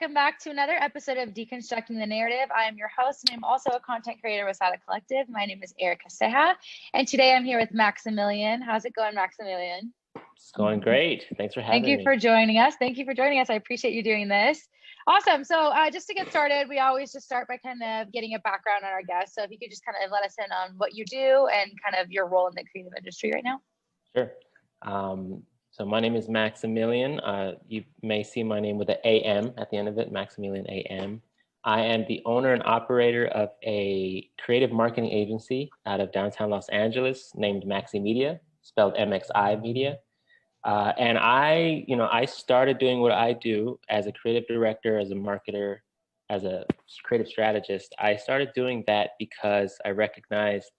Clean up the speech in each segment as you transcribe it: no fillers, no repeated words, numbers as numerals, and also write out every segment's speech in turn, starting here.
welcome back to another episode of Deconstructing the Narrative. I am your host, and I'm also a content creator with SADA Collective. My name is Erica Seha, and today I'm here with Maximillian. How's it going, Maximillian? It's going great. Thanks for having me. Thank you for joining us. Thank you for joining us. I appreciate you doing this. Awesome. So just to get started, we always just start by kind of getting a background on our guests. So if you could just kind of let us in on what you do and kind of your role in the creative industry right now. Sure. So my name is Maximillian. You may see my name with an AM at the end of it, Maximillian A.M. I am the owner and operator of a creative marketing agency out of downtown Los Angeles named MXI MEDIA, spelled MXI MEDIA. And I started doing what I do as a creative director, as a marketer, as a creative strategist. I started doing that because I recognized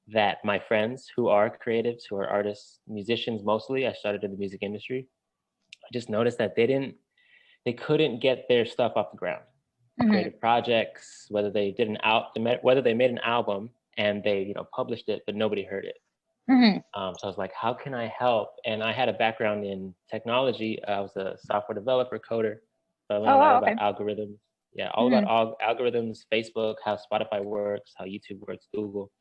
that my friends who are creatives, who are artists, musicians mostly, I started in the music industry, I just noticed that they couldn't get their stuff off the ground. Mm-hmm. Creative projects, whether they made an album and they published it, but nobody heard it. Mm-hmm. So I was like, how can I help? And I had a background in technology. I was a software developer, coder. So I learned a lot about algorithms. Yeah, all about algorithms, Facebook, how Spotify works, how YouTube works, Google.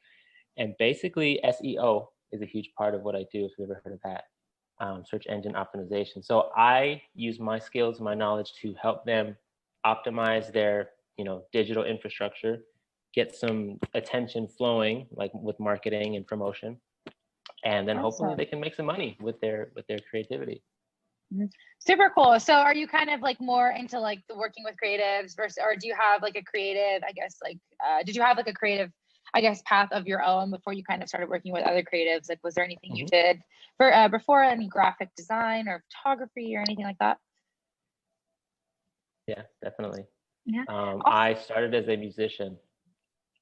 And basically SEO is a huge part of what I do, if you've ever heard of that, search engine optimization. So I use my skills, my knowledge to help them optimize their, digital infrastructure, get some attention flowing, like with marketing and promotion. And then hopefully they can make some money with their creativity. Super cool. So are you kind of like more into like the working with creatives versus, or do you have like a creative, did you have like a creative, path of your own before you kind of started working with other creatives? Like, was there anything you did for before, any graphic design or photography or anything like that? Yeah, definitely. Yeah. I started as a musician.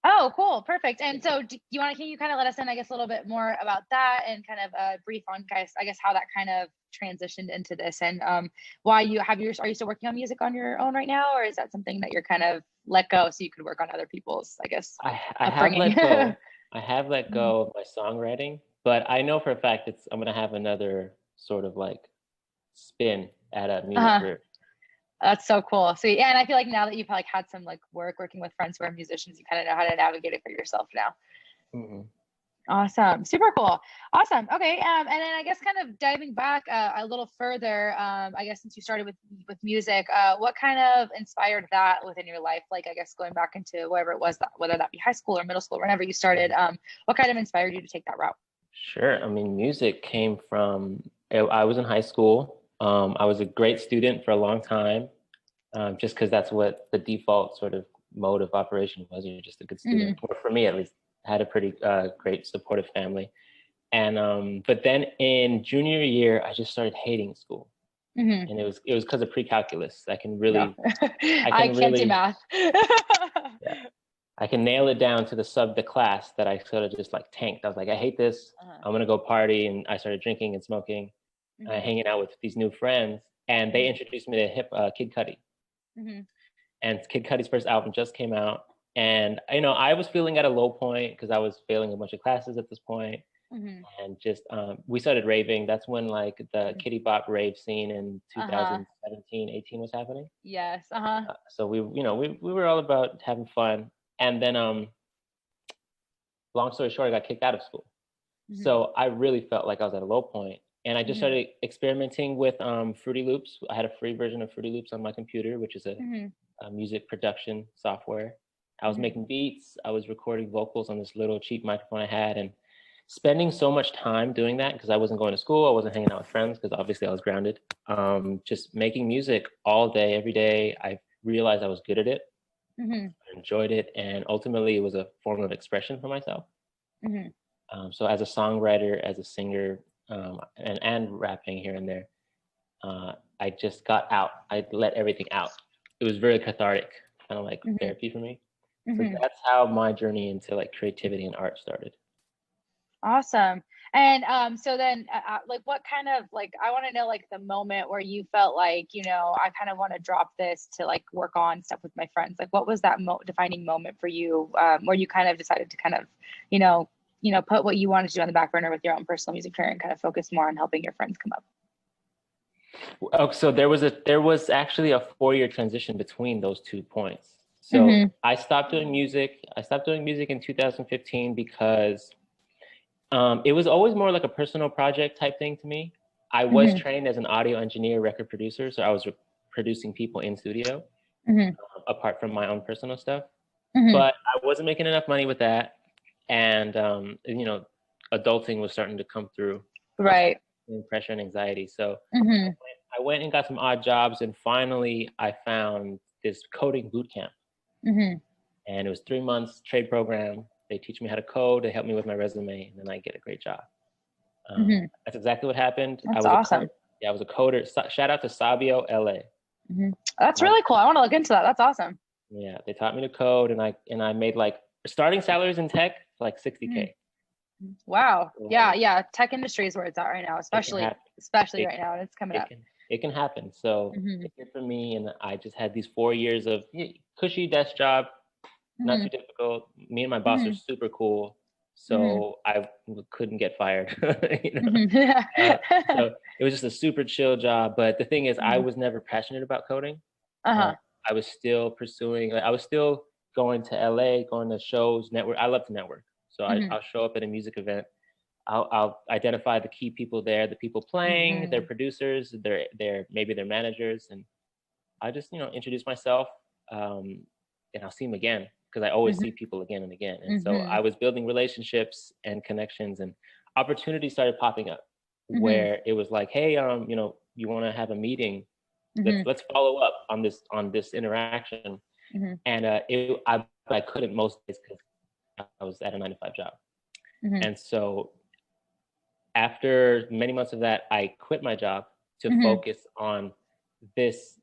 Oh, cool. Perfect. And so can you kind of let us in, a little bit more about that and kind of brief on how that kind of transitioned into this and why are you still working on music on your own right now? Or is that something that you're kind of let go so you could work on other people's, I have let go. I have let go of my songwriting, but I know for a fact I'm going to have another sort of like spin at a music career. That's so cool. So yeah, and I feel like now that you've had some working with friends who are musicians, you kind of know how to navigate it for yourself now. Mm-hmm. Awesome. Super cool. Awesome. Okay. And then I guess kind of diving back a little further, since you started with music, what kind of inspired that within your life? Going back into whatever it was, whether that be high school or middle school, whenever you started, what kind of inspired you to take that route? Sure. I mean, music came from, I was in high school. I was a great student for a long time, just because that's what the default sort of mode of operation was. You're just a good student, or for me at least. I had a pretty great supportive family. And but then in junior year, I just started hating school. Mm-hmm. And it was because of pre-calculus. I can't do math. Yeah. I can nail it down to the class that I sort of just tanked. I was like, I hate this. I'm gonna go party, and I started drinking and smoking, hanging out with these new friends, and they introduced me to Kid Cudi. Mm-hmm. And Kid Cudi's first album just came out, and I was feeling at a low point because I was failing a bunch of classes at this point, and just we started raving. That's when the Kiddie Bop rave scene in 2017, 18 was happening. Yes. So we were all about having fun. And then, long story short, I got kicked out of school. Mm-hmm. So I really felt like I was at a low point. And I just started experimenting with Fruity Loops. I had a free version of Fruity Loops on my computer, which is a music production software. I was making beats. I was recording vocals on this little cheap microphone I had, and spending so much time doing that because I wasn't going to school. I wasn't hanging out with friends because obviously I was grounded. Just making music all day, every day. I realized I was good at it. I enjoyed it, and ultimately it was a form of expression for myself. So as a songwriter, as a singer, and rapping here and there, I just got out. I let everything out. It was very cathartic, kind of like therapy for me. So that's how my journey into creativity and art started. Awesome. And so then what kind of I want to know the moment where you felt I kind of want to drop this to work on stuff with my friends. What was that defining moment for you where you kind of decided to kind of put what you wanted to do on the back burner with your own personal music career and kind of focus more on helping your friends come up? Oh, so there was actually a 4-year transition between those 2 points. So I stopped doing music. I stopped doing music in 2015 because it was always more like a personal project type thing to me. I was trained as an audio engineer, record producer, so I was producing people in studio, apart from my own personal stuff. But I wasn't making enough money with that, and adulting was starting to come through. Right. Pressure and anxiety. So I went and got some odd jobs, and finally I found this coding boot camp. And it was 3 months trade program. They teach me how to code. They help me with my resume, and then I get a great job. That's exactly what happened. That's awesome. I was a coder. Shout out to Sabio LA. That's really cool. I want to look into that. That's awesome. Yeah, they taught me to code, and I made like starting salaries in tech like $60K. Wow. Yeah. Tech industry is where it's at right now, especially right now, and it's coming up. It can happen. So it did for me, and I just had these 4 years of cushy desk job, not too difficult. Me and my boss are super cool, so I couldn't get fired. So it was just a super chill job. But the thing is, I was never passionate about coding. I was still pursuing. I was still going to LA, going to shows, network. I love to network. So I'll show up at a music event. I'll identify the key people there, the people playing, their producers, their maybe their managers, and I just introduce myself, and I'll see them again because I always see people again and again. And so I was building relationships and connections, and opportunities started popping up where it was like, hey, you want to have a meeting? Let's follow up on this interaction. And I couldn't most days because I was at a 9-to-5 job. And so after many months of that, I quit my job to focus on this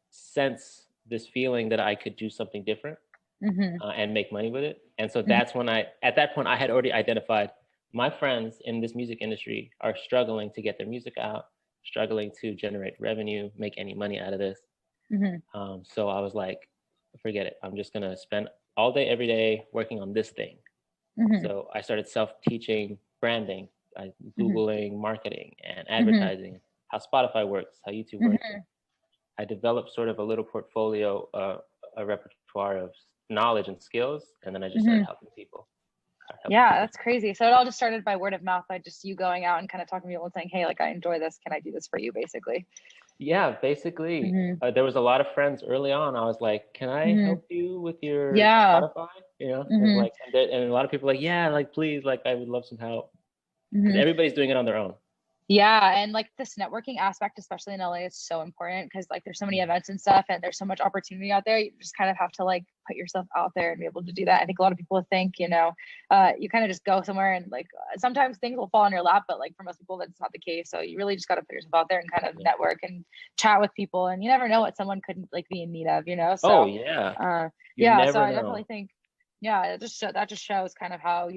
sense, this feeling that I could do something different and make money with it. And so that's when at that point, I had already identified my friends in this music industry are struggling to get their music out, struggling to generate revenue, make any money out of this. So I was like, forget it. I'm just going to spend all day, every day working on this thing. So I started self-teaching branding, Googling marketing and advertising, how Spotify works, how YouTube works. I developed sort of a little portfolio, a repertoire of knowledge and skills, and then I just started helping people. That's crazy. So it all just started by word of mouth, by just you going out and kind of talking to people and saying, hey, like, I enjoy this. Can I do this for you, basally? Yeah, basically. There was a lot of friends early on. I was like, can I help you with your Spotify? And like, and a lot of people were like, yeah, like, please, like, I would love some help. Because everybody's doing it on their own. Yeah. And like this networking aspect, especially in LA, is so important because like there's so many events and stuff and there's so much opportunity out there. You just kind of have to like put yourself out there and be able to do that. I think a lot of people think, you kind of just go somewhere and like sometimes things will fall on your lap, but like for most people, that's not the case. So you really just got to put yourself out there and kind of network and chat with people. And you never know what someone could like be in need of, So, so I definitely think, that just shows kind of how,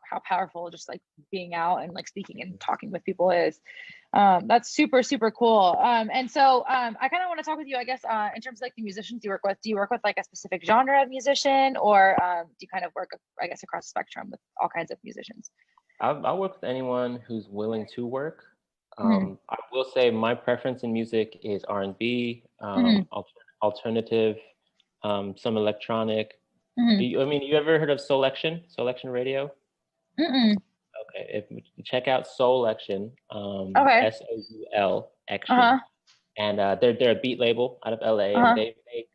how powerful just like being out and like speaking and talking with people is. That's super, super cool. And so I kind of want to talk with you, I guess, in terms of like the musicians you work with. Do you work with like a specific genre of musician, or do you kind of work, I guess, across the spectrum with all kinds of musicians? I work with anyone who's willing to work. I will say my preference in music is R&B, alternative, some electronic. You ever heard of Soulection Radio? Okay, if you check out Soulection, SOUL Action, and they're a beat label out of LA, and they make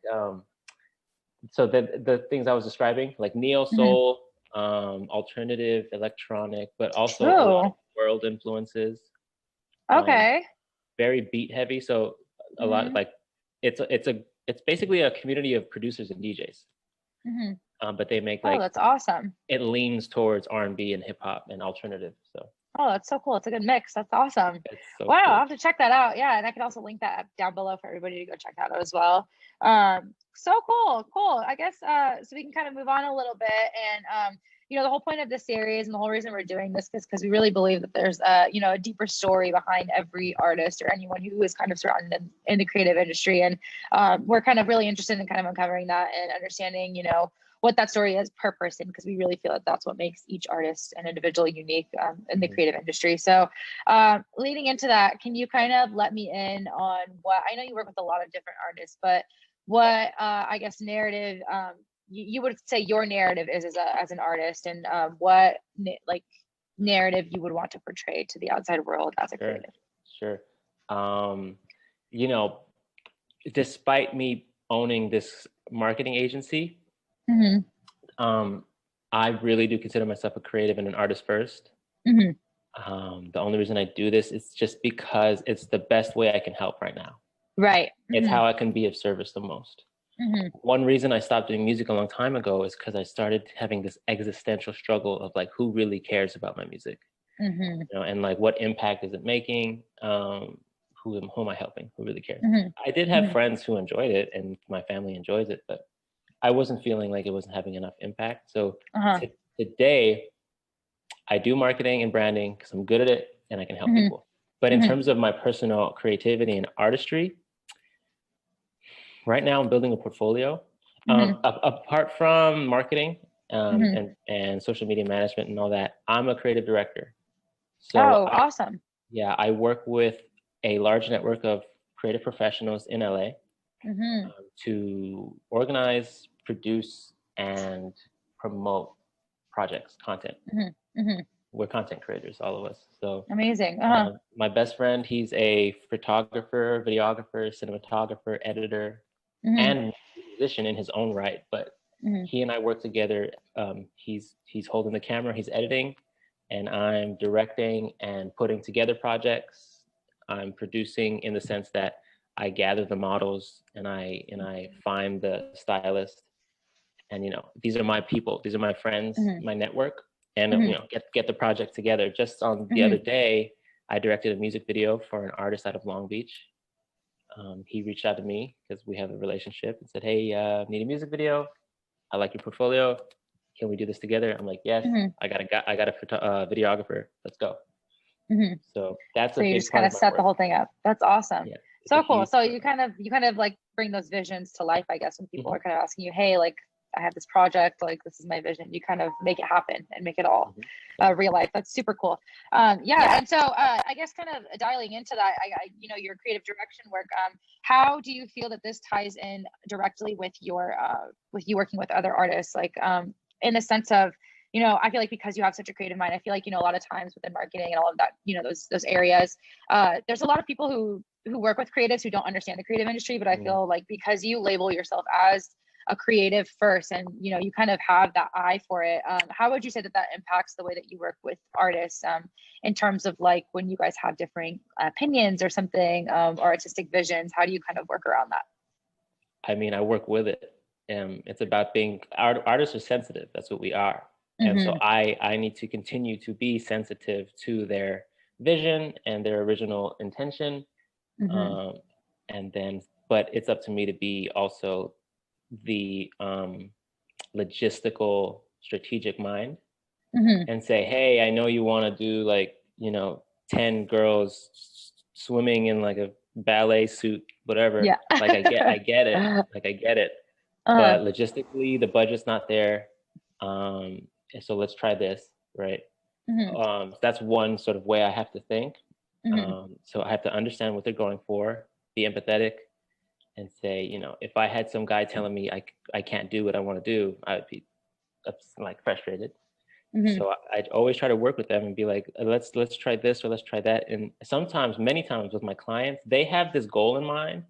so the things I was describing, like neo soul, alternative, electronic, but also a lot of world influences. Very beat heavy, so a lot like it's basically a community of producers and DJs. But they make like, that's awesome. It leans towards R&B and hip hop and alternative. So that's so cool. It's a good mix. That's awesome. So wow, cool. I'll have to check that out. Yeah, and I can also link that down below for everybody to go check that out as well. So cool. I guess so we can kind of move on a little bit. And the whole point of this series and the whole reason we're doing this is because we really believe that there's a deeper story behind every artist or anyone who is kind of surrounded in the creative industry. And we're kind of really interested in kind of uncovering that and understanding, what that story is per person, because we really feel that that's what makes each artist and individual unique in the creative industry. So leading into that, can you kind of let me in on what, I know you work with a lot of different artists, but what I guess narrative you would say your narrative is as an artist, and what like narrative you would want to portray to the outside world as a creative? Sure. You know, despite me owning this marketing agency, I really do consider myself a creative and an artist first. The only reason I do this is just because it's the best way I can help right now. Right. It's how I can be of service the most. One reason I stopped doing music a long time ago is because I started having this existential struggle of like, who really cares about my music? You know, and like, what impact is it making? Who am I helping? Who really cares? I did have friends who enjoyed it, and my family enjoys it, but I wasn't feeling like it wasn't having enough impact. So today, I do marketing and branding because I'm good at it and I can help people. But in terms of my personal creativity and artistry, right now I'm building a portfolio. Apart from marketing and social media management and all that, I'm a creative director. So awesome. Yeah, I work with a large network of creative professionals in LA to organize, produce, and promote projects, content. We're content creators, all of us. So amazing. My best friend, he's a photographer, videographer, cinematographer, editor, and musician in his own right. But he and I work together. He's holding the camera, he's editing, and I'm directing and putting together projects. I'm producing in the sense that I gather the models and I find the stylist, and these are my people, these are my friends, my network, and get the project together. Just on the other day, I directed a music video for an artist out of Long Beach. He reached out to me because we have a relationship and said, "Hey, need a music video. I like your portfolio. Can we do this together?" I'm like, "Yes." I got a videographer. Let's go. So that's so you just kind of set the whole thing up. That's awesome. Yeah, so cool. So you kind of like bring those visions to life, I guess, when people are kind of asking you, "Hey, like, I have this project, like, this is my vision." You kind of make it happen and make it all real life. That's super cool. And so I guess kind of dialing into that, your creative direction work, how do you feel that this ties in directly with your with you working with other artists, like in the sense of, I feel like because you have such a creative mind, I feel like, a lot of times within marketing and all of that, those areas, there's a lot of people who work with creatives who don't understand the creative industry, but I feel like because you label yourself as a creative first, and you kind of have that eye for it, how would you say that impacts the way that you work with artists, in terms of like when you guys have differing opinions or something, or artistic visions? How do you kind of work around that? I mean, I work with it. It's about being, artists are sensitive. That's what we are. And so I need to continue to be sensitive to their vision and their original intention. But it's up to me to be also the logistical, strategic mind, and say, "Hey, I know you want to do like 10 girls swimming in like a ballet suit, whatever. Like I get it, like I get it. But logistically, the budget's not there. So let's try this, right?" That's one sort of way I have to think. So I have to understand what they're going for, be empathetic, and say, if I had some guy telling me I can't do what I want to do, I would be like frustrated. So I'd always try to work with them and be like, let's try this or let's try that. And sometimes, many times with my clients, they have this goal in mind.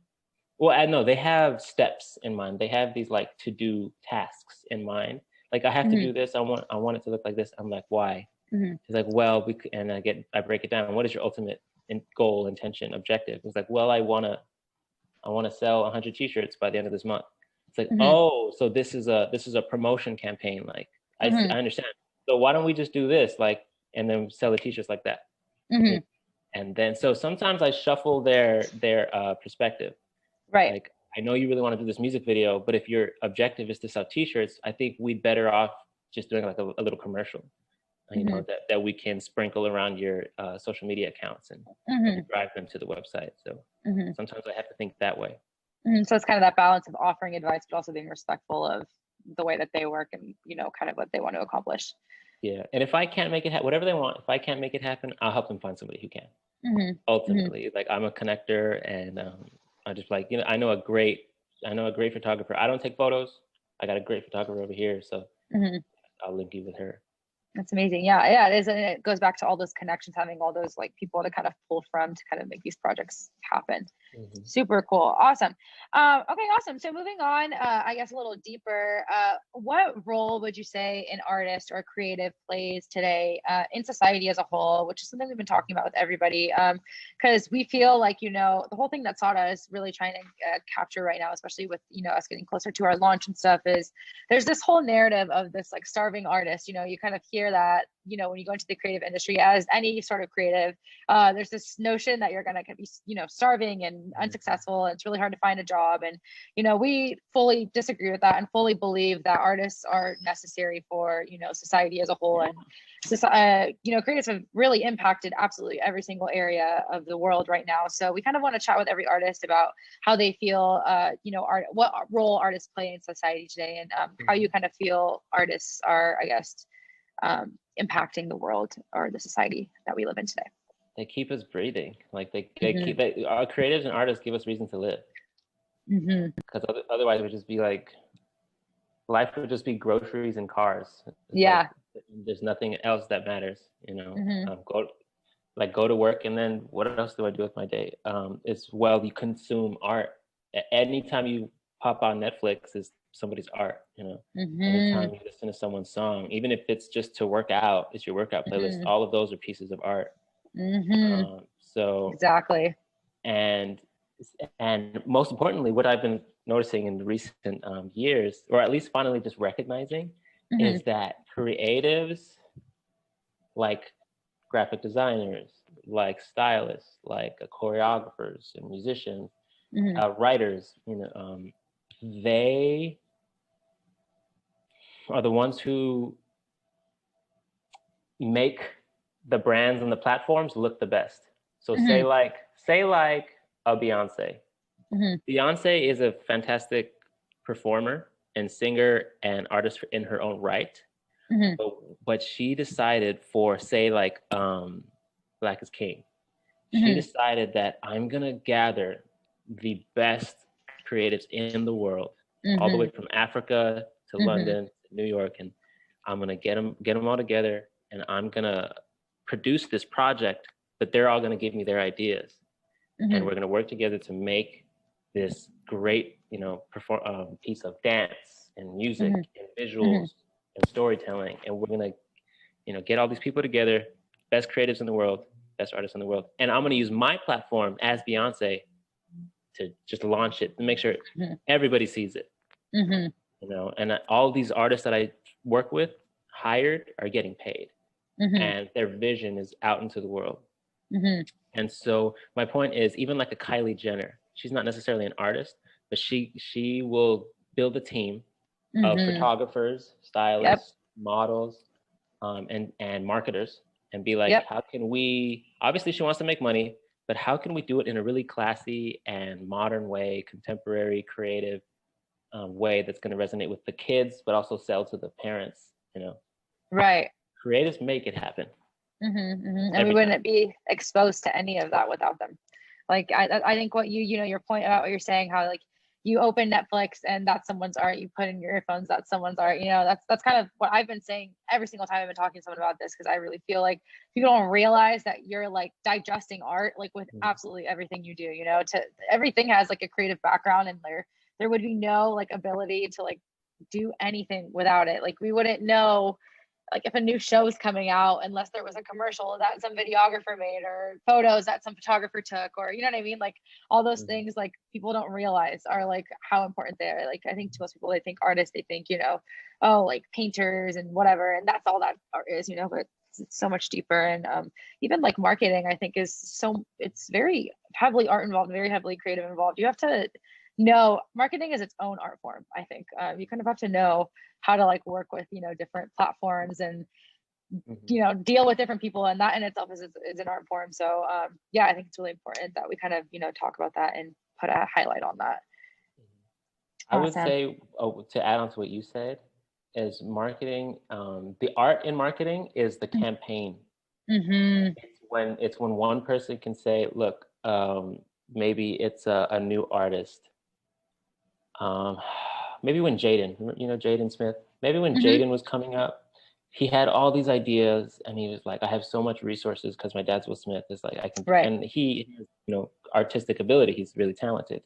Well, I know they have steps in mind. They have these like to-do tasks in mind. Like, I have to do this. I want it to look like this. I'm like, why? It's like, well, I break it down. What is your ultimate goal, intention, objective? It's like, well, I want to sell 100 t-shirts by the end of this month. It's like, oh, so this is a promotion campaign. Like, I understand. So why don't we just do this, like, and then sell the t-shirts like that? And then, so sometimes I shuffle their perspective. Right. Like, I know you really want to do this music video, but if your objective is to sell t-shirts, I think we'd better off just doing like a little commercial, that we can sprinkle around your social media accounts and drive them to the website. So sometimes I have to think that way. So it's kind of that balance of offering advice, but also being respectful of the way that they work and, you know, kind of what they want to accomplish. Yeah. And if I can't make it whatever they want, if I can't make it happen, I'll help them find somebody who can. Ultimately, like I'm a connector, and I just like, you know, I know a great photographer. I don't take photos. I got a great photographer over here, so I'll link you with her. That's amazing. Yeah, it is. And it goes back to all those connections, having all those like people to kind of pull from to kind of make these projects happen. Super cool. Awesome. Okay, awesome. So moving on, I guess a little deeper, what role would you say an artist or creative plays today in society as a whole, which is something we've been talking about with everybody, because we feel like, you know, the whole thing that SADA is really trying to capture right now, especially with, you know, us getting closer to our launch and stuff, is there's this whole narrative of this like starving artist. You know, you kind of hear that, you know, when you go into the creative industry as any sort of creative, there's this notion that you're going to be, you know, starving and unsuccessful. And it's really hard to find a job. And, you know, we fully disagree with that and fully believe that artists are necessary for, you know, society as a whole. And, you know, creatives have really impacted absolutely every single area of the world right now. So we kind of want to chat with every artist about how they feel, you know, what role artists play in society today, and how you kind of feel artists are, I guess, impacting the world or the society that we live in today. They keep us breathing. Like they keep our creatives and artists give us reason to live. Because otherwise it would just be like, life would just be groceries and cars. Like, there's nothing else that matters, you know. Go to work, and then what else do I do with my day? It's, well, you consume art. Anytime you pop on Netflix is somebody's art, you know. Anytime you listen to someone's song, even if it's just to work out, it's your workout playlist. All of those are pieces of art. So exactly. And most importantly, what I've been noticing in the recent years, or at least finally just recognizing, is that creatives, like graphic designers, like stylists, like choreographers and musicians, writers, you know, they are the ones who make the brands and the platforms look the best. So say like a Beyonce. Beyonce is a fantastic performer and singer and artist in her own right. But she decided for, say, like Black is King, she decided that I'm gonna gather the best creatives in the world, all the way from Africa to London, to New York, and I'm gonna get them all together, and I'm gonna produce this project, but they're all gonna give me their ideas, and we're gonna work together to make this great, you know, piece of dance and music and visuals and storytelling, and we're gonna, you know, get all these people together, best creatives in the world, best artists in the world, and I'm gonna use my platform as Beyonce to just launch it and make sure everybody sees it. You know, and all these artists that I work with, hired, are getting paid, and their vision is out into the world. And so my point is, even like a Kylie Jenner, she's not necessarily an artist, but she will build a team of photographers, stylists, models, and marketers, and be like, how can we, obviously she wants to make money, but how can we do it in a really classy and modern way, contemporary, creative way that's going to resonate with the kids, but also sell to the parents, you know? Right. Creatives make it happen. And we wouldn't be exposed to any of that without them. Like, I think what you know, your point about what you're saying, how like you open Netflix and that's someone's art, you put in your earphones, that's someone's art, you know, that's kind of what I've been saying every single time I've been talking to someone about this, because I really feel like people don't realize that you're like digesting art, like with absolutely everything you do, you know, everything has like a creative background, and there would be no like ability to like do anything without it. Like we wouldn't know like if a new show is coming out unless there was a commercial that some videographer made, or photos that some photographer took, or you know what I mean, like all those things like people don't realize are like how important they are. Like I think to most people, they think artists, they think, you know, oh, like painters and whatever, and that's all that art is, you know, but it's so much deeper. And even like marketing, I think it's very heavily art involved, very heavily creative involved. You have to know marketing is its own art form. I think you kind of have to know how to like work with, you know, different platforms and you know, deal with different people, and that in itself is an art form. So yeah, I think it's really important that we kind of, you know, talk about that and put a highlight on that. I would Awesome. say, to add on to what you said, is marketing. The art in marketing is the campaign. Mm-hmm. It's when one person can say, look, maybe it's a new artist. Maybe when Jaden, you know, Jaden Smith, maybe when Mm-hmm. Jaden was coming up, he had all these ideas and he was like, I have so much resources because my dad's Will Smith. It's like, I can, Right. and he, you know, artistic ability, he's really talented.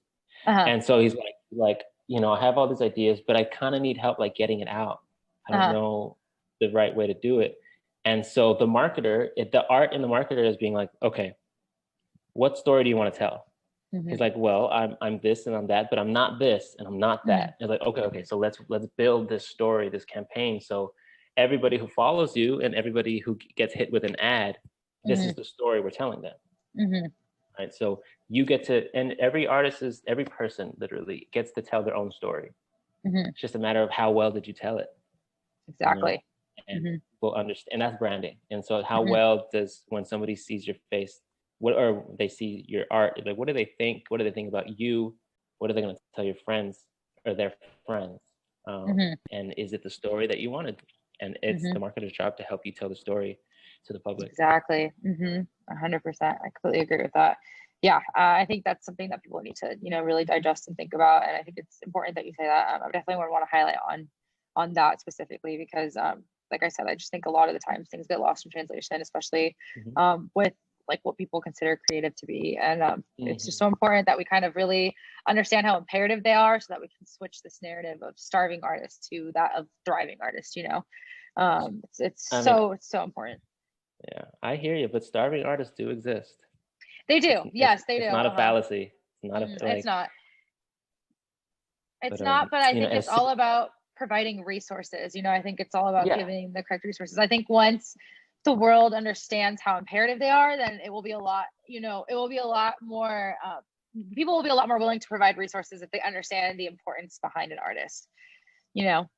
Uh-huh. And so he's like, you know, I have all these ideas, but I kind of need help like getting it out. I don't know the right way to do it. And so the marketer, the art in the marketer is being like, okay, what story do you want to tell? Mm-hmm. He's like, well, I'm this and I'm that, but I'm not this and I'm not that. It's like, okay, so let's build this story, this campaign. So everybody who follows you and everybody who gets hit with an ad, this is the story we're telling them. Mm-hmm. Right. So you get to, and every person literally gets to tell their own story. Mm-hmm. It's just a matter of how well did you tell it. Exactly. You know? And people understand, and that's branding. And so how well does, when somebody sees your face, or they see your art, like, what do they think? What do they think about you? What are they going to tell your friends or their friends? And is it the story that you wanted? And it's the marketer's job to help you tell the story to the public. Exactly. 100%. I completely agree with that. Yeah, I think that's something that people need to, you know, really digest and think about. And I think it's important that you say that. I definitely want to highlight on that specifically because, like I said, I just think a lot of the times things get lost in translation, especially with like what people consider creative to be. And it's just so important that we kind of really understand how imperative they are so that we can switch this narrative of starving artists to that of thriving artists, you know. It's so important. Yeah, I hear you, but starving artists do exist. They do. Yes, they do. It's not a fallacy. It's not it's not. It's not, but I think it's all about providing resources. You know, I think it's all about giving the correct resources. I think once the world understands how imperative they are, then it will be a lot, you know, it will be a lot more, people will be a lot more willing to provide resources if they understand the importance behind an artist, you know?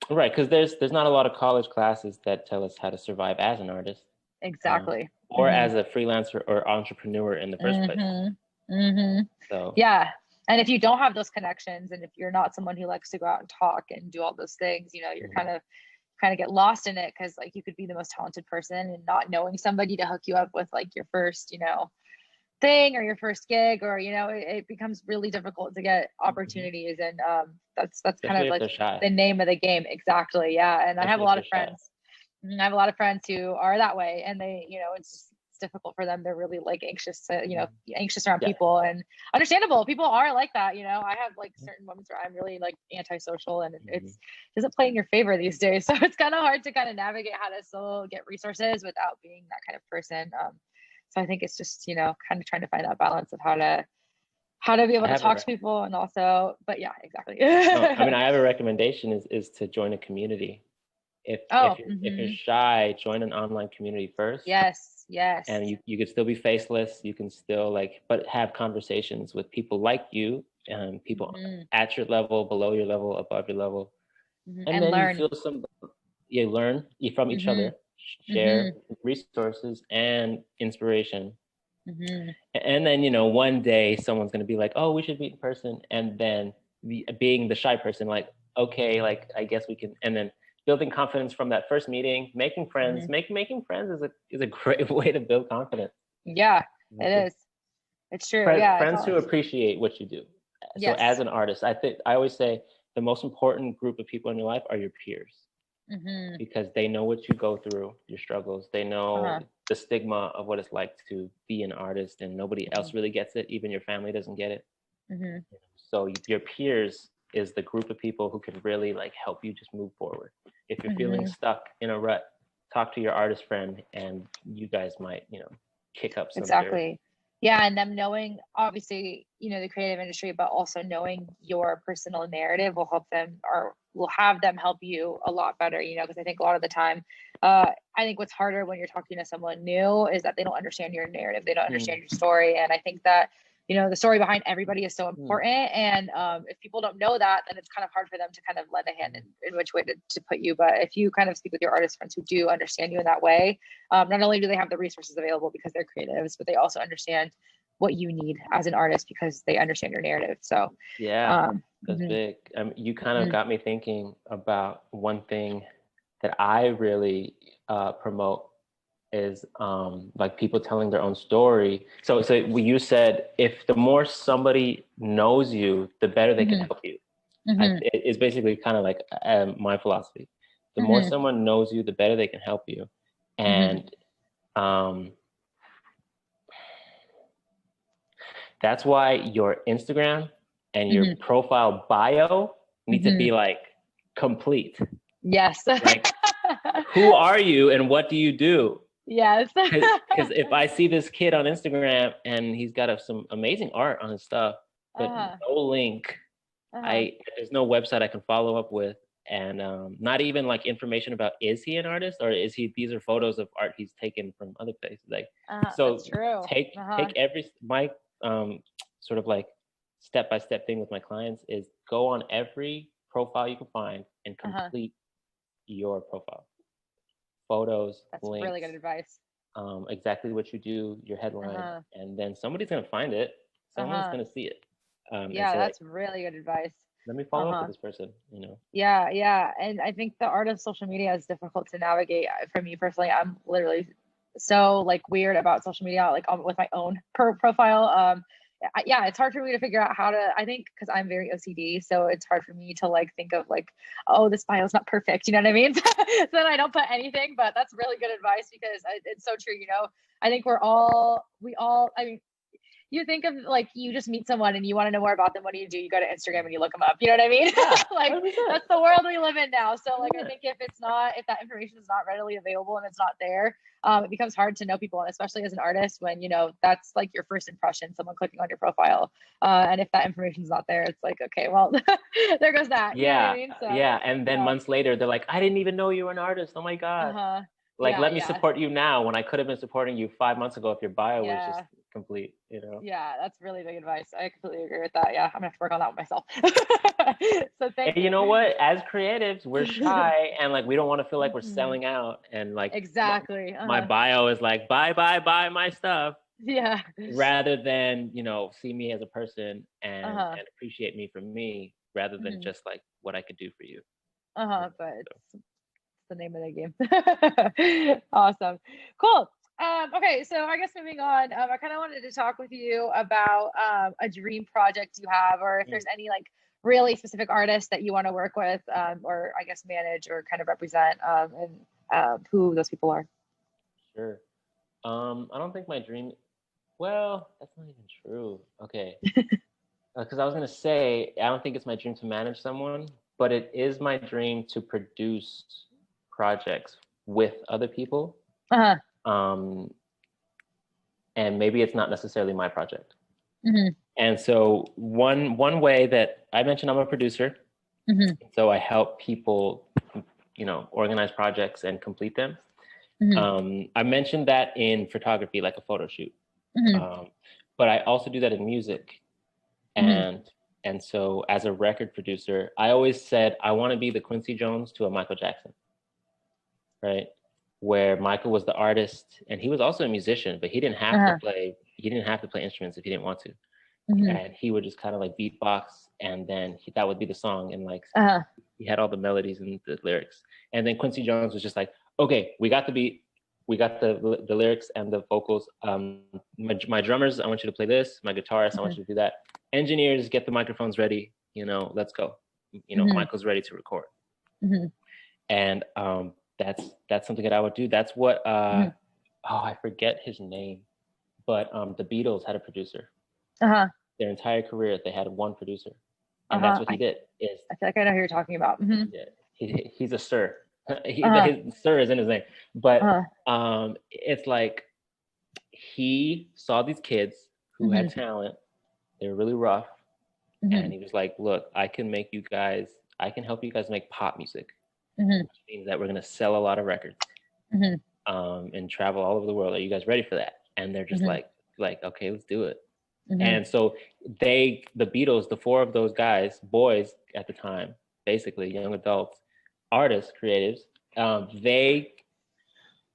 Right, because there's not a lot of college classes that tell us how to survive as an artist. Exactly. Or as a freelancer or entrepreneur in the first place. So yeah. And if you don't have those connections and if you're not someone who likes to go out and talk and do all those things, you know, you're kind of get lost in it because like you could be the most talented person and not knowing somebody to hook you up with like your first, you know, thing or your first gig, or you know, it becomes really difficult to get opportunities. And that's kind of like the name of the game. Exactly. Yeah. And I have a lot of friends. I have a lot of friends who are that way, and they, you know, it's difficult for them. They're really like anxious to, you know, anxious around people, and understandable. People are like that, you know. I have like certain moments where I'm really like antisocial, and it doesn't play in your favor these days. So it's kind of hard to kind of navigate how to still get resources without being that kind of person. So I think it's just, you know, kind of trying to find that balance of how to be able to talk to people, and also, but yeah, exactly. I mean, I have a recommendation is to join a community. If you're shy, join an online community first. Yes. And you could still be faceless. You can still but have conversations with people like you, and people at your level, below your level, above your level. And then learn. You learn from each other, share resources and inspiration. And then, you know, one day someone's going to be like, oh, we should meet in person. And then being the shy person, like, okay, like, I guess we can, and then building confidence from that first meeting, making friends. Making friends is a great way to build confidence. Yeah, it is. It's true. Friends who appreciate what you do. So as an artist, I always say the most important group of people in your life are your peers, because they know what you go through, your struggles. They know the stigma of what it's like to be an artist, and nobody else really gets it. Even your family doesn't get it. So your peers is the group of people who can really like help you just move forward. If you're feeling stuck in a rut, talk to your artist friend, and you guys might, you know, kick up some dirt. Yeah, and them knowing, obviously, you know, the creative industry, but also knowing your personal narrative will help them, or will have them help you a lot better, you know, because I think a lot of the time, I think what's harder when you're talking to someone new is that they don't understand your narrative. They don't understand your story. And I think that, you know, the story behind everybody is so important. And if people don't know that, then it's kind of hard for them to kind of lend a hand in which way to put you. But if you kind of speak with your artist friends who do understand you in that way, not only do they have the resources available because they're creatives, but they also understand what you need as an artist because they understand your narrative. So yeah, that's big. You kind of got me thinking about one thing that I really promote is like people telling their own story. So you said if the more somebody knows you, the better they can help you. It's basically kind of like my philosophy. The more someone knows you, the better they can help you. And that's why your Instagram and your profile bio need to be like complete. Yes. Like, who are you and what do you do? Yes. Because if I see this kid on Instagram and he's got some amazing art on his stuff, but no link, there's no website I can follow up with, and not even like information about is he an artist or is he? These are photos of art he's taken from other places. Like, so that's true. take my sort of like step-by-step thing with my clients is go on every profile you can find and complete your profile. Photos, that's links, really good advice. Exactly what you do, your headline, and then somebody's gonna find it. Someone's gonna see it. Yeah, that's really good advice. Let me follow up with this person, you know. Yeah, and I think the art of social media is difficult to navigate. For me personally, I'm literally so like weird about social media, like with my own profile. Yeah, it's hard for me to figure out how to, I think because I'm very OCD, so it's hard for me to like think of like, oh, this bio is not perfect, you know what I mean? So then I don't put anything, but that's really good advice because it's so true, you know. I think we all, I mean, you think of like, you just meet someone and you want to know more about them. What do? You go to Instagram and you look them up. You know what I mean? Yeah, like 100%. That's the world we live in now. So like, I think if that information is not readily available and it's not there, it becomes hard to know people, and especially as an artist when, you know, that's like your first impression, someone clicking on your profile. And if that information is not there, it's like, okay, well, there goes that. Yeah. You know what I mean? So, yeah. And then months later, they're like, I didn't even know you were an artist. Oh my God. Like, let me support you now when I could have been supporting you 5 months ago if your bio was just complete, you know? Yeah, that's really big advice. I completely agree with that. Yeah, I'm gonna have to work on that with myself. So thank you. You know what? As creatives, we're shy and like we don't want to feel like we're selling out, and like exactly. My bio is like buy my stuff. Yeah. Rather than, you know, see me as a person and appreciate me for me, rather than just like what I could do for you. But it's the name of the game. Awesome. Cool. Okay, so I guess moving on, I kind of wanted to talk with you about a dream project you have, or if there's any like really specific artists that you want to work with, or I guess manage or kind of represent, and who those people are. Sure. I don't think my dream. Well, that's not even true. Okay. Because I was gonna say I don't think it's my dream to manage someone, but it is my dream to produce projects with other people. And maybe it's not necessarily my project. And so one way that I mentioned, I'm a producer. So I help people, you know, organize projects and complete them. I mentioned that in photography, like a photo shoot. But I also do that in music. And so as a record producer, I always said, I want to be the Quincy Jones to a Michael Jackson, right? Where Michael was the artist and he was also a musician, but he didn't have to play instruments if he didn't want to. And he would just kind of like beatbox, and then that would be the song, and like he had all the melodies and the lyrics. And then Quincy Jones was just like, okay, we got the beat, we got the lyrics and the vocals. My drummers, I want you to play this. My guitarist, I want you to do that. Engineers, get the microphones ready. You know, let's go. You know, Michael's ready to record. And that's something that I would do. That's what oh, I forget his name, but the Beatles had a producer. Their entire career, they had one producer, and that's what he did. I feel like I know who you're talking about. Yeah, he's a sir. His sir is in his name, but it's like he saw these kids who had talent. They were really rough, and he was like, "Look, I can help you guys make pop music, which means that we're gonna sell a lot of records, and travel all over the world. Are you guys ready for that?" And they're just like, okay, let's do it. And so the Beatles, the four of those guys, boys at the time, basically young adults, artists, creatives, they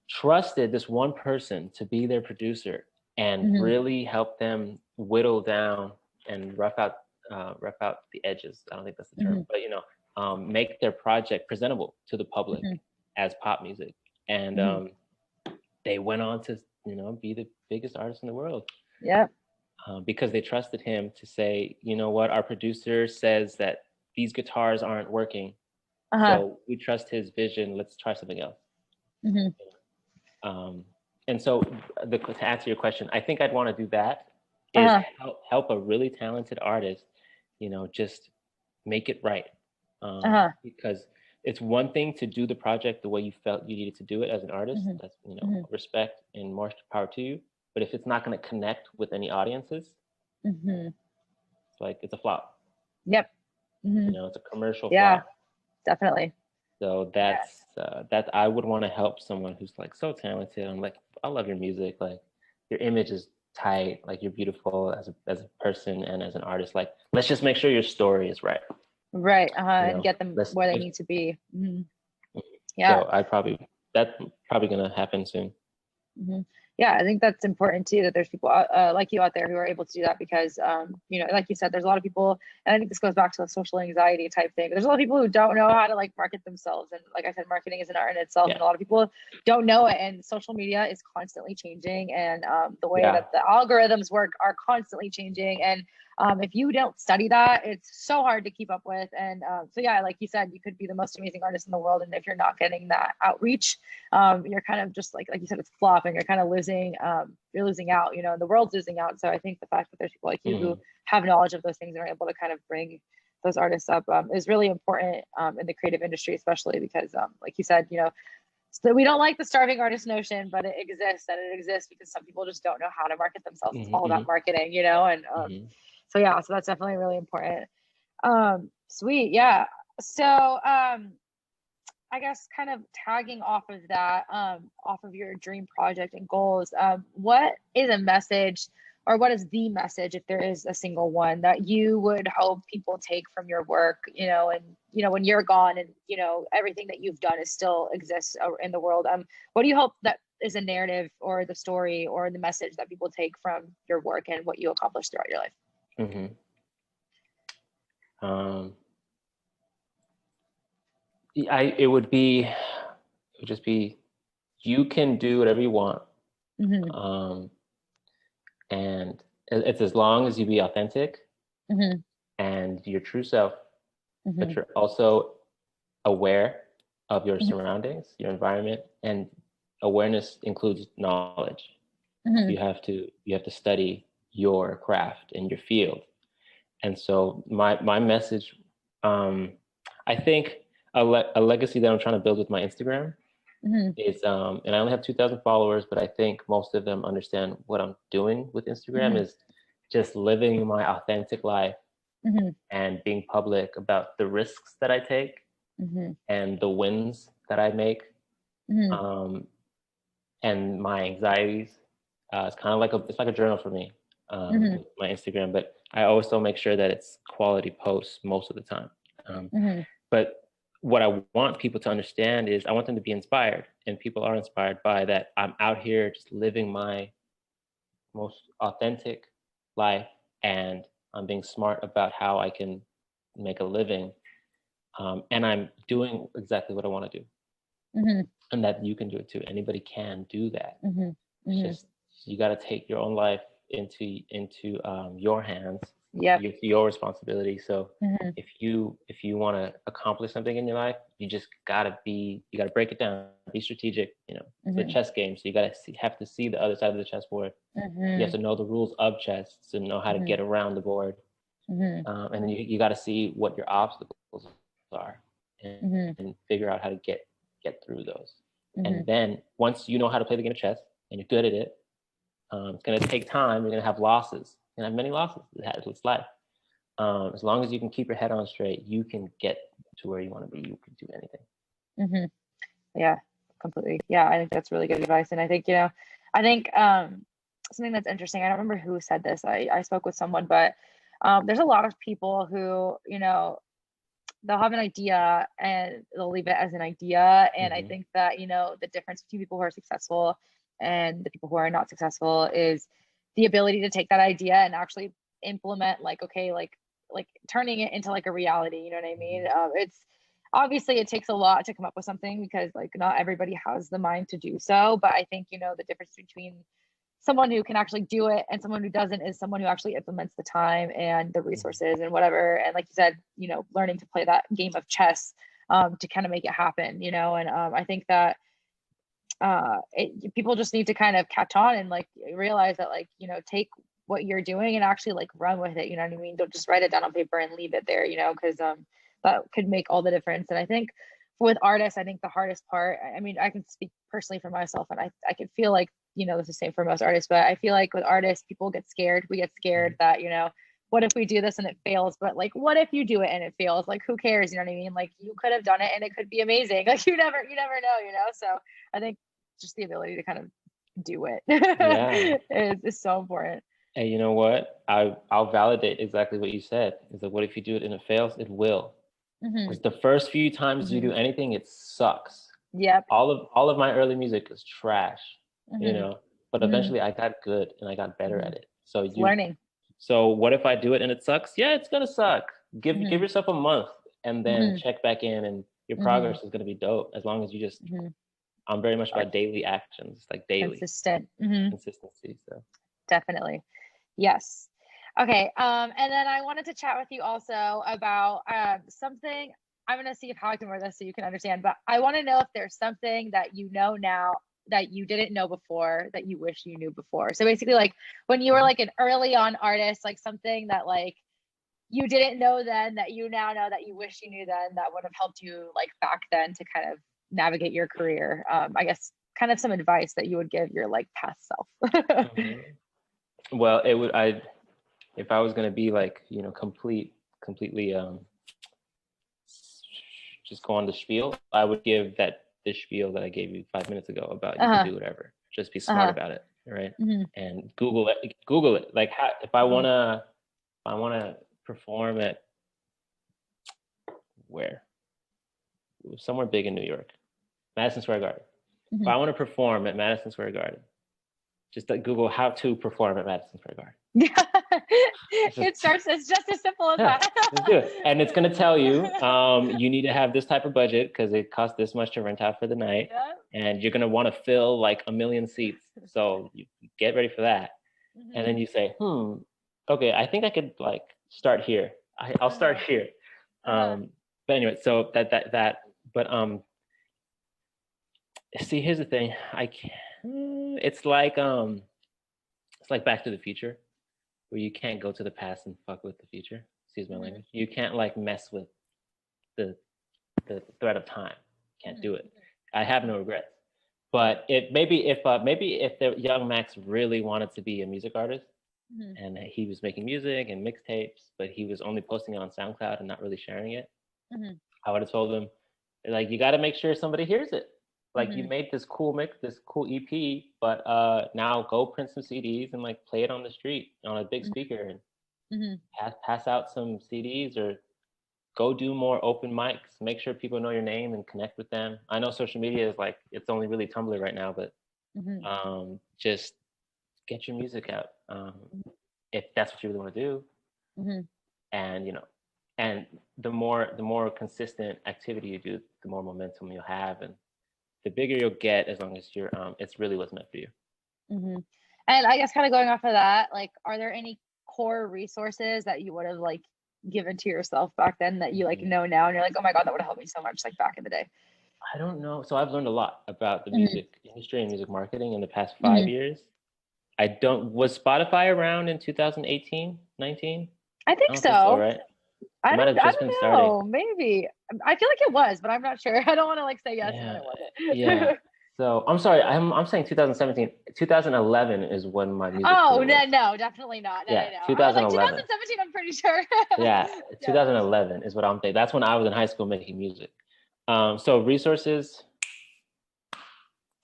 trusted this one person to be their producer. and really help them whittle down and rough out the edges. I don't think that's the term, but make their project presentable to the public as pop music. And they went on to be the biggest artists in the world. Yeah. Because they trusted him to say, you know what, our producer says that these guitars aren't working, so we trust his vision. Let's try something else. And so, to answer your question, I think I'd want to do that. Is help a really talented artist, just make it right. Because it's one thing to do the project the way you felt you needed to do it as an artist. That's respect and more power to you. But if it's not going to connect with any audiences, it's like it's a flop. Yep. It's a commercial flop. flop. Definitely. So that's that I would want to help someone who's like so talented. I'm like, I love your music. Like your image is tight. Like you're beautiful as a person and as an artist. Like let's just make sure your story is right. Right. And get them where they need to be. Yeah. So that's probably gonna happen soon. Yeah, I think that's important too, that there's people like you out there who are able to do that because, like you said, there's a lot of people, and I think this goes back to the social anxiety type thing. There's a lot of people who don't know how to like market themselves. And like I said, marketing is an art in itself, and a lot of people don't know it. And social media is constantly changing, and the way that the algorithms work are constantly changing. And if you don't study that, it's so hard to keep up with. And so yeah, like you said, you could be the most amazing artist in the world, and if you're not getting that outreach, you're kind of just like you said, it's flop, and you're kind of losing. You're losing out, and the world's losing out. So I think the fact that there's people like you who have knowledge of those things and are able to kind of bring those artists up is really important in the creative industry, especially because, like you said, so we don't like the starving artist notion, but it exists, and it exists because some people just don't know how to market themselves. It's all about marketing, and so yeah, so that's definitely really important. Sweet, yeah. So I guess kind of tagging off of that, off of your dream project and goals, what is a message, or what is the message, if there is a single one, that you would hope people take from your work, and when you're gone, and everything that you've done is still exists in the world? What do you hope that is a narrative, or the story, or the message that people take from your work and what you accomplished throughout your life? It would just be, you can do whatever you want. And it's as long as you be authentic and your true self, but you're also aware of your surroundings, your environment, and awareness includes knowledge. You have to study your craft and your field. And so my message, I think a legacy that I'm trying to build with my Instagram is, and I only have 2,000 followers, but I think most of them understand what I'm doing with Instagram is just living my authentic life and being public about the risks that I take and the wins that I make, and my anxieties. It's kind of like a journal for me, my Instagram, but I also make sure that it's quality posts most of the time. But what I want people to understand is I want them to be inspired, and people are inspired by that. I'm out here just living my most authentic life, and I'm being smart about how I can make a living. And I'm doing exactly what I want to do. And that you can do it too. Anybody can do that. It's just, you got to take your own life into your hands. Your responsibility. So if you want to accomplish something in your life, you just gotta break it down, be strategic. It's a chess game, so you have to see the other side of the chessboard. You have to know the rules of chess to know how to get around the board, and then you got to see what your obstacles are and figure out how to get through those. And then once you know how to play the game of chess and you're good at it, it's going to take time. You're going to have losses. You're going to have many losses. It's life. As long as you can keep your head on straight, you can get to where you want to be. You can do anything. Yeah, completely. Yeah, I think that's really good advice. And I think, something that's interesting, I don't remember who said this. I spoke with someone, but there's a lot of people who, they'll have an idea and they'll leave it as an idea. And I think that, the difference between people who are successful and the people who are not successful is the ability to take that idea and actually implement, like, okay, like turning it into like a reality, you know what I mean? It's obviously, it takes a lot to come up with something, because like not everybody has the mind to do so. But I think, you know, the difference between someone who can actually do it and someone who doesn't is someone who actually implements the time and the resources and whatever. And like you said, you know, learning to play that game of chess to kind of make it happen, you know. And I think that people just need to kind of catch on and like realize that, like, you know, take what you're doing and actually like run with it, you know what I mean? Don't just write it down on paper and leave it there, you know, because that could make all the difference. And I think with artists, I think the hardest part, I mean, I can speak personally for myself, and I could feel like, you know, this is the same for most artists, but I feel like with artists, people get scared. We get scared that, you know, what if we do this and it fails? But like, what if you do it and it fails? Like, who cares? You know what I mean? Like, you could have done it and it could be amazing. Like, you never know, you know? So I think just the ability to kind of do it is so important. And you know what? I'll validate exactly what you said. Is that what if you do it and it fails? It will. Because the first few times you do anything, it sucks. Yep. All of my early music is trash, you know. But eventually, I got good and I got better at it. So learning. So what if I do it and it sucks? Yeah, it's gonna suck. Give yourself a month and then check back in, and your progress is gonna be dope. As long as you just, I'm very much about daily actions, like daily consistency. So definitely, yes. Okay, and then I wanted to chat with you also about something. I'm gonna see how I can word this so you can understand, but I want to know if there's something that you know now that you didn't know before that you wish you knew before. So basically, like when you were like an early on artist, like something that like you didn't know then that you now know that you wish you knew then, that would have helped you like back then to kind of navigate your career. I guess kind of some advice that you would give your like past self. Well, it would, if I was going to be like, you know, completely just go on the spiel, I would give this spiel that I gave you 5 minutes ago about you can do whatever. Just be smart about it, right? And Google it. Like if I wanna perform at somewhere big in New York, Madison Square Garden. If I want to perform at Madison Square Garden, just like Google how to perform at Madison Square Garden. It's just as simple as that. Just do it. And it's going to tell you, you need to have this type of budget because it costs this much to rent out for the night. And you're going to want to fill like 1 million seats. So you get ready for that. And then you say, okay, I think I could like start here. I'll start here. But anyway, so but see, here's the thing. It's like Back to the Future, where you can't go to the past and fuck with the future. Excuse my language. You can't like mess with the thread of time. Can't do it. I have no regrets. But maybe if the young Max really wanted to be a music artist, and he was making music and mixtapes, but he was only posting it on SoundCloud and not really sharing it, I would have told him, like, you got to make sure somebody hears it. Like, you made this cool EP, but now go print some CDs and like play it on the street on a big speaker and pass out some CDs, or go do more open mics. Make sure people know your name and connect with them. I know social media is like, it's only really Tumblr right now, but just get your music out if that's what you really want to do. And, you know, and the more consistent activity you do, the more momentum you'll have, and the bigger you'll get, as long as you're it's really what's meant for you. And I guess kind of going off of that, like, are there any core resources that you would have like given to yourself back then that you like know now and you're like, oh my God, that would have helped me so much, like back in the day? I don't know. So I've learned a lot about the music industry and music marketing in the past 5 years. Was Spotify around in 2018, 19? I think so. Right? I don't know. Maybe. I feel like it was, but I'm not sure. I don't want to like say yes and then it wasn't. Yeah. So I'm sorry. I'm saying 2017. 2011 is when my music. Oh no, definitely not. No, 2011. 2017. I'm pretty sure. Yeah, 2011 is what I'm thinking. That's when I was in high school making music. So resources.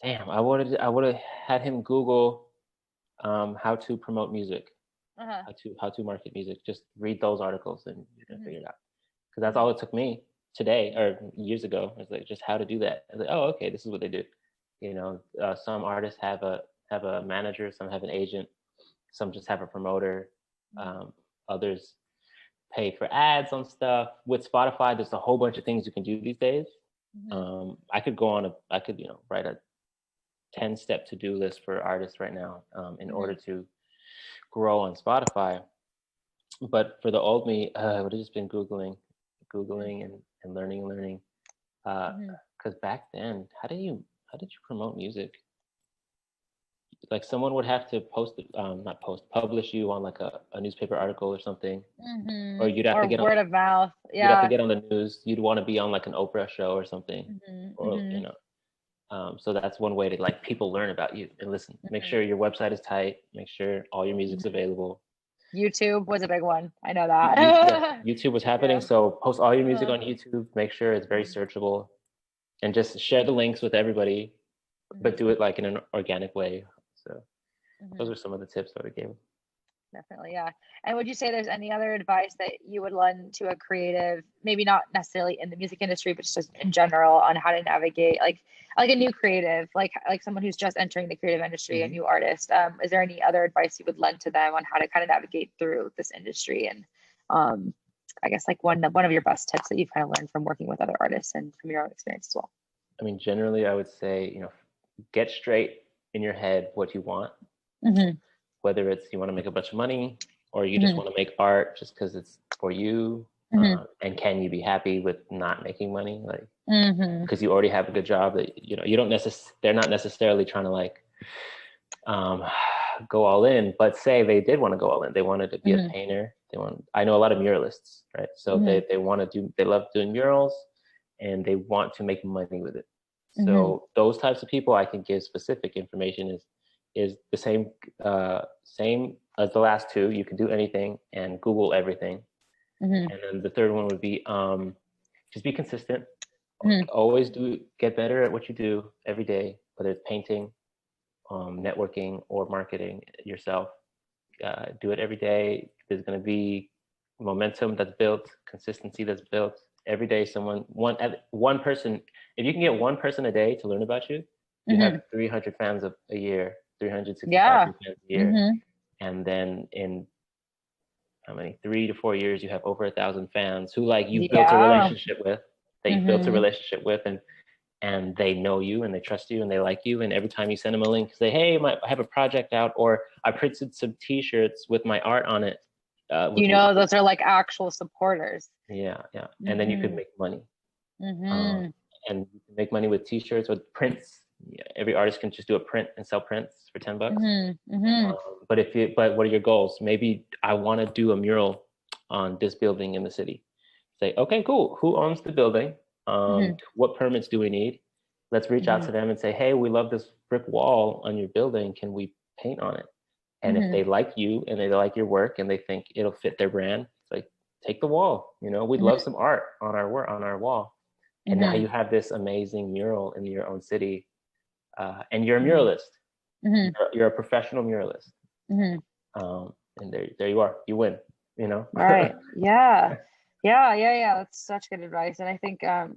Damn, I would have had him Google how to promote music. How to market music. Just read those articles and you're gonna figure it out. Because that's all it took me today or years ago. It's like just how to do that. I was like, oh, okay, this is what they do. You know, some artists have a manager, some have an agent. Some just have a promoter. Others pay for ads on stuff. With Spotify, there's a whole bunch of things you can do these days. I could write a 10-step to-do list for artists right now in order to grow on Spotify. But for the old me, I would have just been Googling and learning. Because back then, how did you promote music? Like someone would have to publish you on like a newspaper article or something, or you'd have to get word of mouth. Yeah, you'd have to get on the news. You'd want to be on like an Oprah show or something, or so that's one way to like people learn about you and listen. Make sure your website is tight. Make sure all your music's available. YouTube was a big one. I know that. YouTube was happening. So post all your music on YouTube. Make sure it's very searchable, and just share the links with everybody, but do it like in an organic way. So those are some of the tips that I gave. Definitely, yeah. And would you say there's any other advice that you would lend to a creative, maybe not necessarily in the music industry, but just in general, on how to navigate like a new creative, like someone who's just entering the creative industry, a new artist? Is there any other advice you would lend to them on how to kind of navigate through this industry? And I guess like one of your best tips that you've kind of learned from working with other artists and from your own experience as well. I mean, generally, I would say, get straight in your head what you want. Whether it's you want to make a bunch of money or you just want to make art just because it's for you. And can you be happy with not making money? Like, because you already have a good job that, they're not necessarily trying to like go all in, but say they did want to go all in. They wanted to be a painter. I know a lot of muralists, right? So they love doing murals and they want to make money with it. So those types of people, I can give specific information is the same as the last two. You can do anything and Google everything. And then the third one would be just be consistent. Always get better at what you do every day, whether it's painting, networking, or marketing yourself. Do it every day. There's going to be momentum that's built, consistency that's built. Every day, one person, if you can get one person a day to learn about you, you have 300 fans a year, 365 fans a year. And then in how many, 3 to 4 years, you have over 1,000 fans who like you built a relationship with, and they know you and they trust you and they like you. And every time you send them a link, say, hey, I have a project out, or I printed some t-shirts with my art on it. Those are like actual supporters. Yeah. And then you could make money. And you can make money with t-shirts, with prints. Every artist can just do a print and sell prints for $10. But what are your goals? Maybe I want to do a mural on this building in the city. Say, okay, cool. Who owns the building? What permits do we need? Let's reach out to them and say, hey, we love this brick wall on your building. Can we paint on it? And if they like you and they like your work and they think it'll fit their brand, it's like, take the wall. We'd love some art on our wall. And now you have this amazing mural in your own city. And you're a muralist. You're a professional muralist. And there you are. You win, Right. Yeah. That's such good advice. And I think, I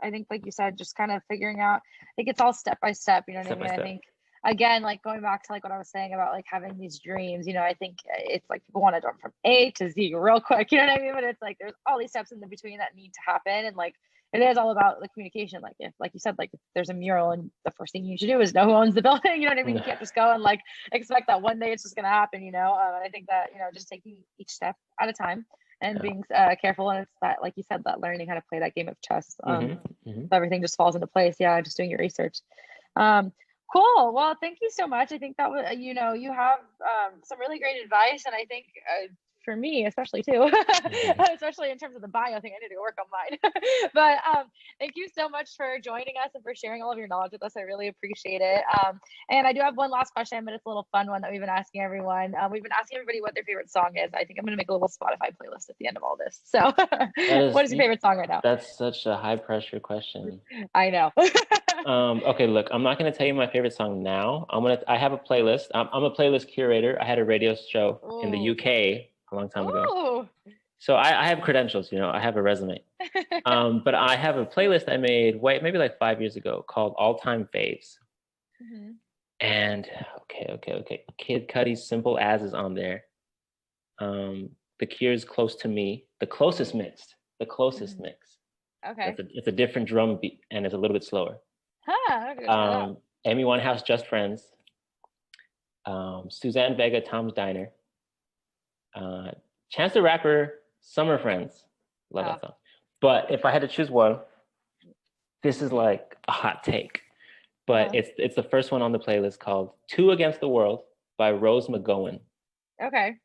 think like you said, just kind of figuring out, I think it's all step by step, you know what I mean? I think, again, like going back to like what I was saying about like having these dreams, I think it's like people want to jump from A to Z real quick, you know what I mean? But it's like, there's all these steps in the between that need to happen. And like, it is all about the communication. Like if, like you said, like if there's a mural and the first thing you should do is know who owns the building, you know what I mean? You can't just go and like expect that one day it's just going to happen, And I think that, just taking each step at a time and being careful. And it's that, like you said, that learning how to play that game of chess. So everything just falls into place. Yeah. Just doing your research. Cool. Well, thank you so much. I think that was, you have some really great advice. And I think for me, especially too, especially in terms of the bio thing, I need to work on mine. But thank you so much for joining us and for sharing all of your knowledge with us. I really appreciate it. And I do have one last question, but it's a little fun one that we've been asking everyone. We've been asking everybody what their favorite song is. I think I'm going to make a little Spotify playlist at the end of all this. So what is your favorite song right now? That's such a high pressure question. I know. Okay, look, I'm not going to tell you my favorite song now. I have a playlist. I'm a playlist curator. I had a radio show in the UK a long time ago. So I have credentials, I have a resume. But I have a playlist I made maybe like 5 years ago called All Time Faves. And okay. Kid Cudi's Simple As is on there. The Cure's Close to Me, the closest mix. Okay. It's a different drum beat and it's a little bit slower. Huh. Amy Winehouse, Just Friends. Suzanne Vega, Tom's Diner. Chance the Rapper, Summer Friends. Love that song. But if I had to choose one, this is like a hot take. But it's the first one on the playlist, called Two Against the World by Rose McGowan. Okay.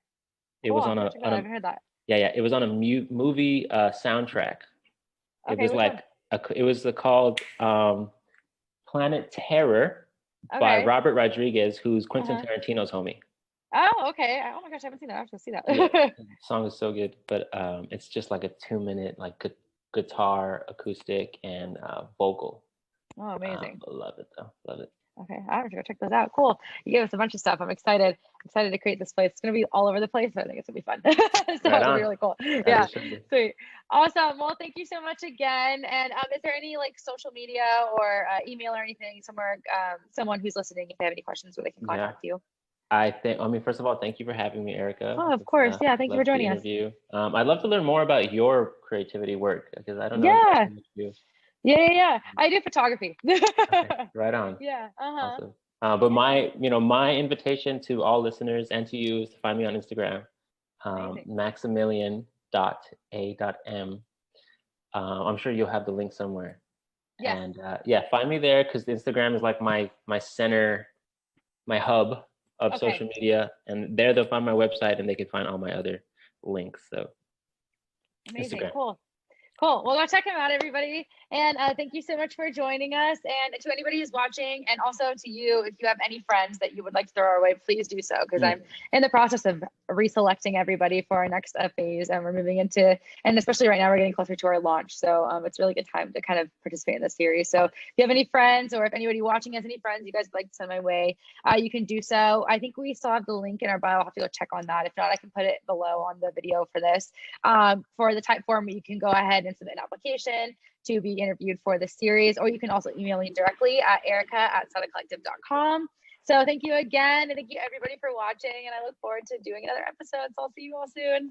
It was on I haven't heard that. Yeah. It was on a movie soundtrack. It Okay, was called Planet Terror by Robert Rodriguez, who's Quentin Tarantino's homie. Oh, okay. Oh my gosh, I haven't seen that. I have to see that. Yeah, the song is so good, but it's just like a 2-minute like guitar, acoustic, and vocal. Oh, amazing. Love it though. Love it. Okay, I have to go check those out. Cool. You gave us a bunch of stuff. I'm excited to create this place. It's going to be all over the place, but I think it's going to be fun. So it'll be really cool. Yeah, sweet. Awesome. Well, thank you so much again. And is there any like social media or email or anything somewhere, someone who's listening, if they have any questions, where they can contact you? First of all, thank you for having me, Erica. Oh, of course. Yeah, thank you for joining us. I'd love to learn more about your creativity work, because I don't know. Yeah. Yeah. I do photography. Okay, right on. Yeah. Awesome. But my invitation to all listeners and to you is to find me on Instagram, Maximillian.A.M. I'm sure you'll have the link somewhere. Yeah. And find me there, because Instagram is like my center, my hub of social media, and there they'll find my website and they can find all my other links. So amazing. Instagram. Cool. Well, go check him out, everybody. And thank you so much for joining us. And to anybody who's watching, and also to you, if you have any friends that you would like to throw our way, please do so, because I'm in the process of reselecting everybody for our next phase. And we're moving into, and especially right now, we're getting closer to our launch. So it's a really good time to kind of participate in this series. So if you have any friends, or if anybody watching has any friends you guys would like to send my way, you can do so. I think we still have the link in our bio. I'll have to go check on that. If not, I can put it below on the video for this. For the type form, you can go ahead and submit an application to be interviewed for this series, or you can also email me directly at erica@sadacollective.com. So thank you again, and thank you everybody for watching, and I look forward to doing another episode. So I'll see you all soon.